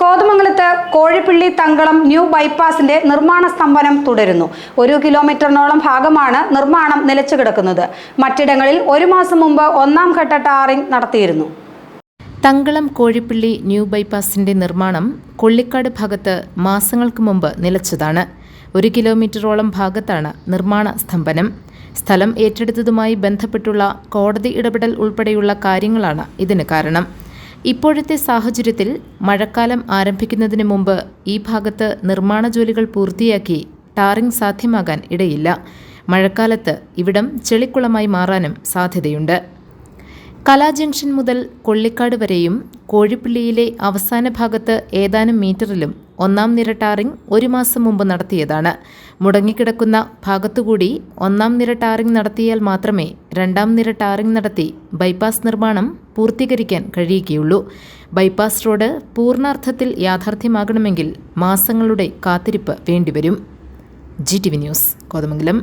കോതമംഗലത്ത് കോഴിപ്പിള്ളി തങ്കളം ന്യൂ ബൈപ്പാസിന്റെ നിർമ്മാണ സ്തംഭനം തുടരുന്നു. 1 കിലോമീറ്ററിനോളം ഭാഗമാണ് നിർമ്മാണം നിലച്ചുകിടക്കുന്നത്. മറ്റിടങ്ങളിൽ 1 മാസം മുമ്പ് 1ാം ഘട്ട ടാറിംഗ് നടത്തിയിരുന്നു. തങ്കളം കോഴിപ്പിള്ളി ന്യൂ ബൈപ്പാസിന്റെ നിർമ്മാണം കൊള്ളിക്കാട് ഭാഗത്ത് മാസങ്ങൾക്ക് മുമ്പ് നിലച്ചതാണ്. 1 കിലോമീറ്ററോളം ഭാഗത്താണ് നിർമ്മാണ സ്തംഭനം. സ്ഥലം ഏറ്റെടുത്തതുമായി ബന്ധപ്പെട്ടുള്ള കോടതി ഇടപെടൽ ഉൾപ്പെടെയുള്ള കാര്യങ്ങളാണ് ഇതിന് കാരണം. ഇപ്പോഴത്തെ സാഹചര്യത്തിൽ മഴക്കാലം ആരംഭിക്കുന്നതിന് മുമ്പ് ഈ ഭാഗത്ത് നിർമ്മാണ ജോലികൾ പൂർത്തിയാക്കി ടാറിംഗ് സാധ്യമാകാൻ ഇടയില്ല. മഴക്കാലത്ത് ഇവിടം ചെളിക്കുളമായി മാറാനും സാധ്യതയുണ്ട്. കലാ ജംഗ്ഷൻ മുതൽ കൊള്ളിക്കാട് വരെയും കോഴിപ്പിള്ളിയിലെ അവസാന ഭാഗത്ത് ഏതാനും മീറ്ററിലും 1ാം നിര ടാറിംഗ് 1 മാസം മുമ്പ് നടത്തിയതാണ്. മുടങ്ങിക്കിടക്കുന്ന ഭാഗത്തുകൂടി 1ാം നിര ടാറിംഗ് നടത്തിയാൽ മാത്രമേ 2ാം നിര ടാറിംഗ് നടത്തി ബൈപ്പാസ് നിർമ്മാണം പൂർത്തീകരിക്കാൻ കഴിയുകയുള്ളൂ. ബൈപ്പാസ് റോഡ് പൂർണ്ണാർത്ഥത്തിൽ യാഥാർത്ഥ്യമാകണമെങ്കിൽ മാസങ്ങളുടെ കാത്തിരിപ്പ് വേണ്ടിവരും. GTV news, Kothamangalam.